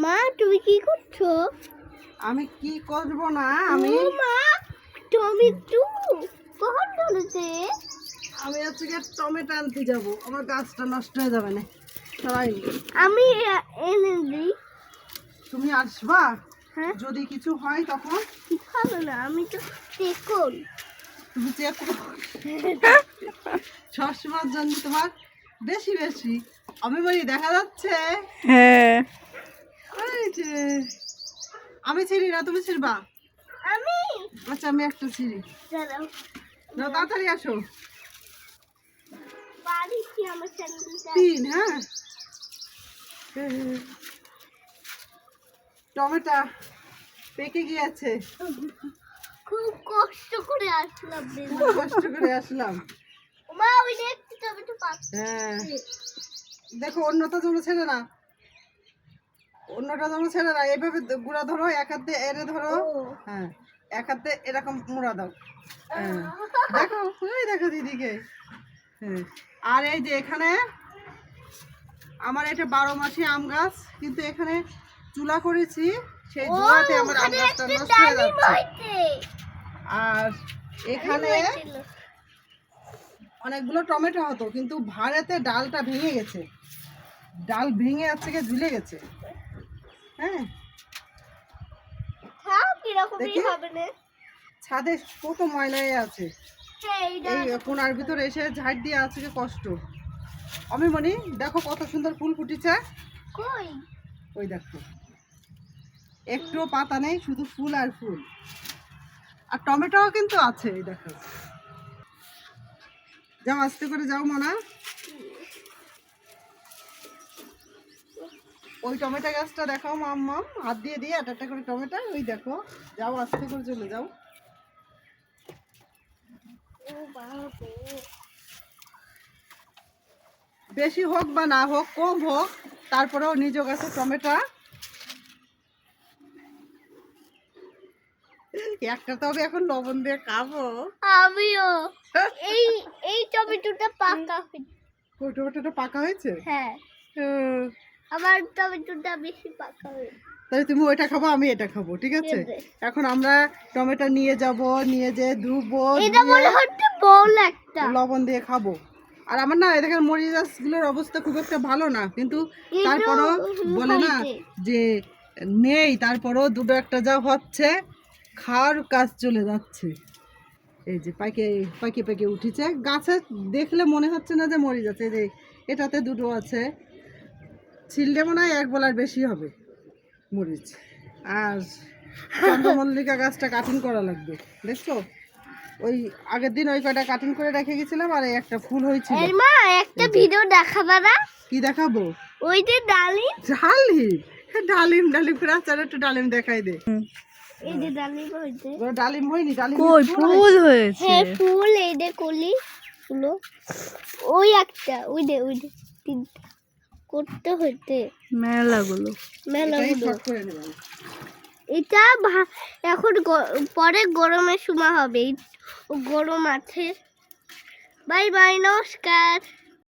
মা তুমি কি করছো? আমি কি করব না, আমি মা টমেটো কখন ধরেছে? আমি আজকে টমেটো আনতে যাব, আমার গাছটা নষ্ট হয়ে যাবে না। সবাই আমি এনে দিই। তুমি আসবা? হ্যাঁ যদি কিছু হয় তখন ভালো না, আমি তো দেখুন তুমি চেক করো। সবসময়ের জন্য তোমার বেশি বেশি আমি বলি দেখা যাচ্ছে। হ্যাঁ এই যে আমি ছিড়ি না, তুমি ছিড়বা? আমি আচ্ছা আমি একটা ছিড়ি। দাঁড়াও না তাড়াতাড়ি আসো। বাড়ি কি আমার স্যান্ডউইচটা? 3, হ্যাঁ। টমেটো পেকে গিয়েছে, খুব কষ্ট করে আসলাম খুব কষ্ট করে আসলাম। মা ওই দেখছি টমেটো পাচ্ছে। হ্যাঁ দেখো অন্যটা যেন ছেড়ে না, অন্যটা যেন ছেড়ে না। এইভাবে গুঁড়া ধরো, এক হাতে এনে ধরো। হ্যাঁ এক হাতে এরকম মুড়া দাও। হ্যাঁ দেখো, ওই দেখো দিদিকে। হ্যাঁ আর এই যে এখানে আমার এটা 12 মাসি আম গাছ, কিন্তু এখানে চুলা করেছি, সেই ধোঁয়াতে আমার আম গাছটা নষ্ট হয়ে যাচ্ছে। আর এখানে অনেকগুলো টমেটো হতো, কিন্তু ভাড়েতে ডালটা ভেঙে গেছে, ডাল ভেঙে থেকে ঝুলে গেছে। হ্যাঁ দেখি ছাদে কত ময়লায় আছে, এই কোনার ভিতরে এসে ঝাড় দিয়ে আছে, কষ্ট। আমি মনি দেখো কত সুন্দর ফুল ফুটেছে, ওই দেখো একটুও পাতা নেই, শুধু ফুল আর ফুল। আর টমেটোও কিন্তু আছে, এই দেখো। যাও আস্তে করে যাও মনা, ওই টমেটো গাছটা দেখাও মাম্মাম, হাত দিয়ে দিয়ে একটা করে টমেটো, ওই দেখো। যাও আস্তে করে চলে যাও। বেশি হোক বা না হোক, কম হোক, তারপরেও নিজ গাছে টমেটো একটা, তবে এখন লবণ দিয়ে খাবো। আমিও এই এই টমেটোটা পাকা হয়েছে। ওই টমেটোটা পাকা হয়েছে? হ্যাঁ আমার টমেটোটা বেশি পাকা হয়েছে। তাহলে তুমি ওইটা খাবো, আমি এটা খাবো, ঠিক আছে? এখন আমরা টমেটো নিয়ে যাব, নিয়ে যে ধুবো, এটা মনে হচ্ছে বল একটা লবণ দিয়ে খাবো। আর আমার না এখানে মরিচ গাছগুলোর অবস্থা খুব একটা ভালো না, কিন্তু তারপরও বলে না যে নেই, তারপরও দুটো একটা যা হচ্ছে, খাওয়ার কাজ চলে যাচ্ছে। এই যে পাইকে পাইকে পাইকে উঠেছে গাছে, দেখলে মনে হচ্ছে না যে মরিচ আছে। এই যে এটাতে দুটো আছে, ছিললে মনে হয় এক বলার বেশি হবে মরিচ। আর চন্দ্রমল্লিকা গাছটা কাটিং করা লাগবে, দেখছো? ওই আগের দিন ওই কয়টা কাটিং করে রেখে গেছিলাম, আর এই একটা ফুল হয়েছিল। মা একটা ভিডিও দেখাবা না? কি দেখাবো? ওই যে ডালিম ডালিম ডালিম করে আচার, একটু ডালিম দেখাই দে। এই যে ডালিম হইছে, ডালিম হয়নি, ডালিম কই ফুল হয়েছে? হ্যাঁ ফুল এই যে কলি ফুল, ওই একটা ওই যে তিনটা করতে হইতে মেলাগুলো মেলাগুলো। এটা এখন পরে গরমের সময় হবে, গরম আছে। বাই বাই, নমস্কার।